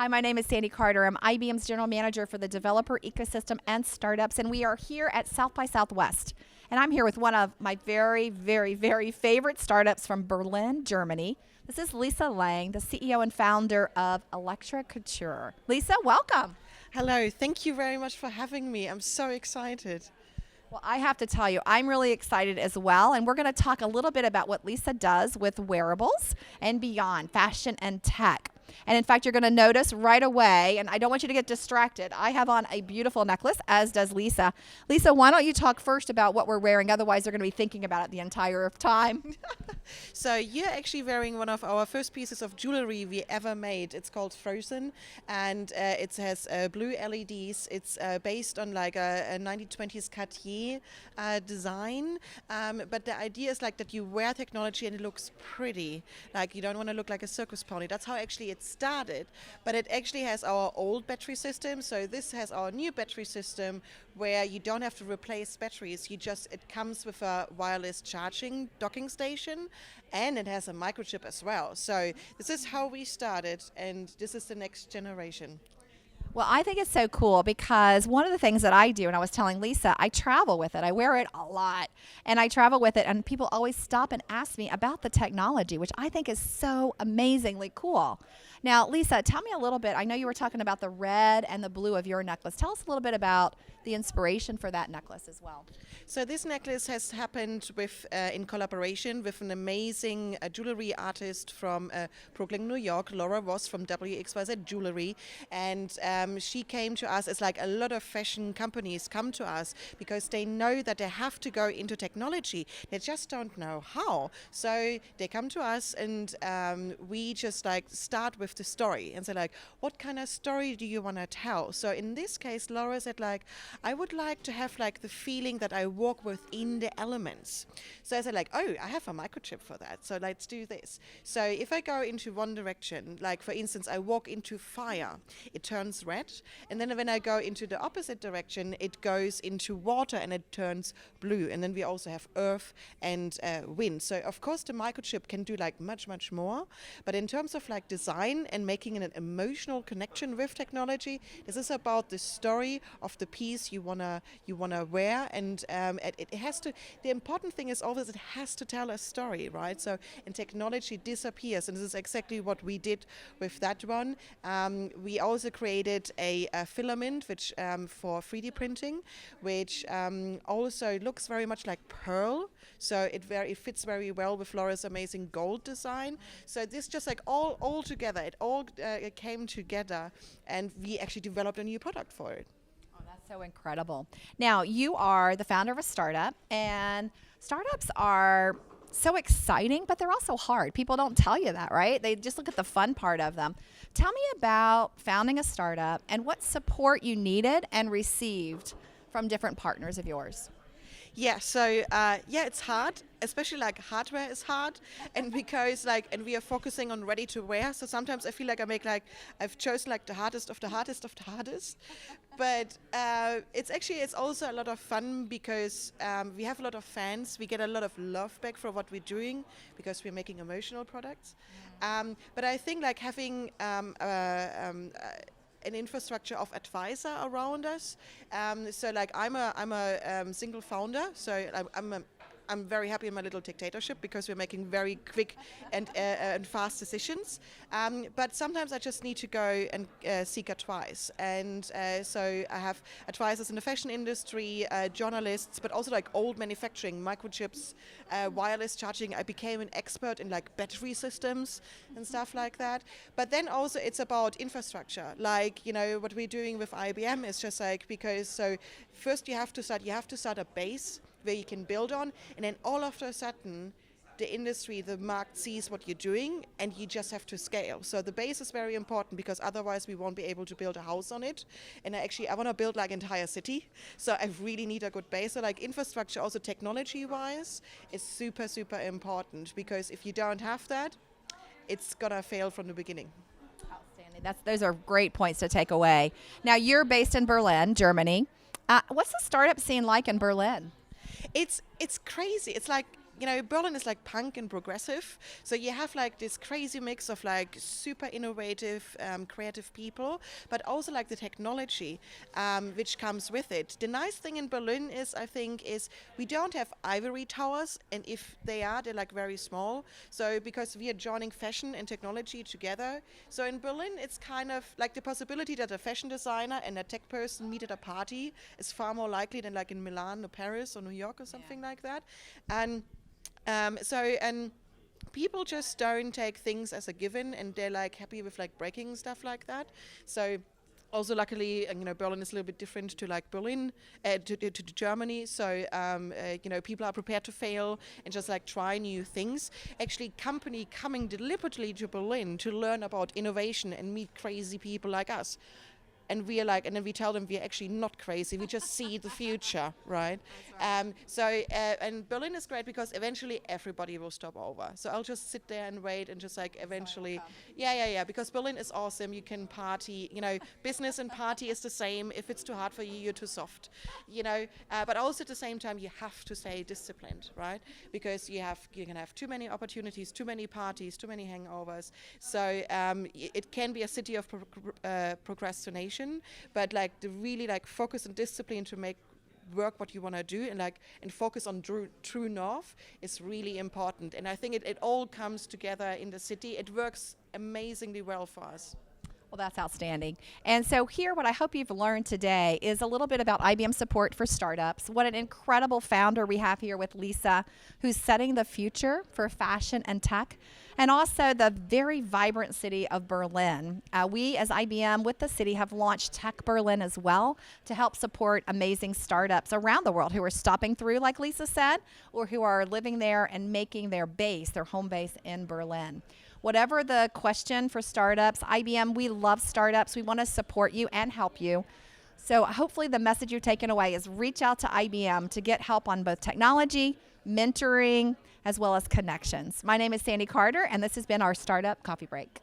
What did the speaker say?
Hi, my name is Sandy Carter. I'm IBM's General Manager for the Developer Ecosystem and Startups, and we are here at South by Southwest. And I'm here with one of my very, very, very favorite startups from Berlin, Germany. This is Lisa Lang, the CEO and founder of ElektroCouture. Lisa, welcome. Hello, thank you very much for having me. I'm so excited. Well, I have to tell you, I'm really excited as well, and we're going to talk a little bit about what Lisa does with wearables and beyond, fashion and tech. And in fact, you're going to notice right away, and I don't want you to get distracted, I have on a beautiful necklace, as does Lisa. Lisa, why don't you talk first about what we're wearing? Otherwise, they're going to be thinking about it the entire time. So you're actually wearing one of our first pieces of jewelry we ever made. It's called Frozen, and it has blue LEDs. It's based on like a 1920s Cartier design, but the idea is like that you wear technology and it looks pretty. Like you don't want to look like a circus pony. That's how actually it started, but it actually has our old battery system. So this has our new battery system where you don't have to replace batteries. It comes with a wireless charging docking station, and it has a microchip as well. So this is how we started, and this is the next generation. Well, I think it's so cool because one of the things that I do, and I was telling Lisa, I travel with it. I wear it a lot, and I travel with it, and people always stop and ask me about the technology, which I think is so amazingly cool. Now, Lisa, tell me a little bit. I know you were talking about the red and the blue of your necklace. Tell us a little bit about the inspiration for that necklace as well. So this necklace has happened in collaboration with an amazing jewelry artist from Brooklyn, New York, Laura Ross from WXYZ Jewelry, and she came to us as like a lot of fashion companies come to us because they know that they have to go into technology. They just don't know how. So they come to us, and we just like start with the story and say like, what kind of story do you want to tell? So in this case, Laura said like, I would like to have like the feeling that I walk within the elements. So I said like, oh, I have a microchip for that. So let's do this. So if I go into one direction, like for instance, I walk into fire, it turns red. And then when I go into the opposite direction, it goes into water and it turns blue. And then we also have earth and wind. So of course the microchip can do like much, much more. But in terms of like design and making an emotional connection with technology, this is about the story of the piece you wanna wear, and it has to. The important thing is always it has to tell a story, right? So, and technology disappears, and this is exactly what we did with that one. We also created a filament, which for 3D printing, which also looks very much like pearl. So it fits very well with Laura's amazing gold design. So this just like all together, it all came together, and we actually developed a new product for it. So incredible. Now, you are the founder of a startup, and startups are so exciting, but they're also hard. People don't tell you that, right? They just look at the fun part of them. Tell me about founding a startup and what support you needed and received from different partners of yours. Yeah, so it's hard, especially like hardware is hard, and because and we are focusing on ready to wear. So sometimes I feel like I've chosen like the hardest of the hardest of the hardest, but it's also a lot of fun because we have a lot of fans. We get a lot of love back for what we're doing because we're making emotional products. But I think like having an infrastructure of advisor around us. So like I'm a single founder, so I'm very happy in my little dictatorship because we're making very quick and fast decisions. But sometimes I just need to go and seek advice. And so I have advisors in the fashion industry, journalists, but also like old manufacturing, microchips, wireless charging. I became an expert in like battery systems and stuff like that. But then also it's about infrastructure. Like, what we're doing with IBM is just like, because so first you have to start a base where you can build on, and then all of a sudden the industry, the market sees what you're doing, and you just have to scale. So the base is very important because otherwise we won't be able to build a house on it. And I want to build like entire city, so I really need a good base. So like infrastructure, also technology-wise, is super, super important, because if you don't have that, it's gonna fail from the beginning. Outstanding. Those are great points to take away. Now, you're based in Berlin, Germany. What's the startup scene like in Berlin? It's crazy. It's like Berlin is like punk and progressive. So you have like this crazy mix of like super innovative, creative people, but also like the technology which comes with it. The nice thing in Berlin is, I think, is we don't have ivory towers, and if they are, they're like very small. So because we are joining fashion and technology together. So in Berlin, it's kind of like the possibility that a fashion designer and a tech person meet at a party is far more likely than like in Milan or Paris or New York or something like that. And and people just don't take things as a given, and they're like happy with like breaking stuff like that. So also luckily, Berlin is a little bit different to like Berlin, to Germany. So, people are prepared to fail and just like try new things. Actually, company coming deliberately to Berlin to learn about innovation and meet crazy people like us. And we are like, and then we tell them we're actually not crazy. We just see the future, right? And Berlin is great because eventually everybody will stop over. So I'll just sit there and wait and just like eventually, yeah. Because Berlin is awesome. You can party. Business and party is the same. If it's too hard for you, you're too soft. But also at the same time, you have to stay disciplined, right? Because you're gonna have too many opportunities, too many parties, too many hangovers. So it can be a city of procrastination. But like the really like focus and discipline to make work what you want to do and focus on true north is really important. And I think it all comes together in the city. It works amazingly well for us. Well, that's outstanding. And so here, what I hope you've learned today is a little bit about IBM support for startups. What an incredible founder we have here with Lisa, who's setting the future for fashion and tech, and also the very vibrant city of Berlin. We, as IBM, with the city, have launched Tech Berlin as well to help support amazing startups around the world who are stopping through, like Lisa said, or who are living there and making their home base in Berlin. Whatever the question for startups, IBM, we love startups. We want to support you and help you. So hopefully the message you're taking away is reach out to IBM to get help on both technology, mentoring, as well as connections. My name is Sandy Carter, and this has been our Startup Coffee Break.